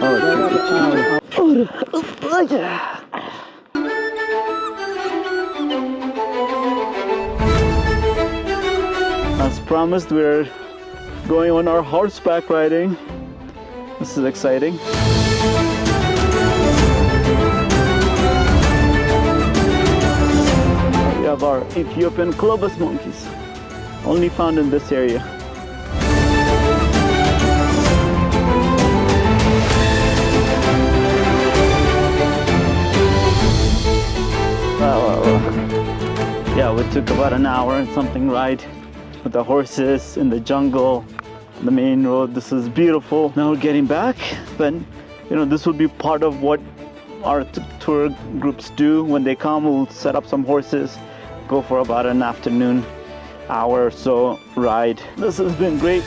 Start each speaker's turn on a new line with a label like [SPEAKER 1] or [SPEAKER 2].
[SPEAKER 1] As promised, we're going on our horseback riding. This is exciting. We have our Ethiopian clubus monkeys, only found in this area. Yeah, we took about an hour and something ride with the horses in the jungle, the main road. This is beautiful. Now we're getting back, but you know, this will be part of what our tour groups do when they come. We'll set up some horses, go for about an afternoon hour or so ride. This has been great.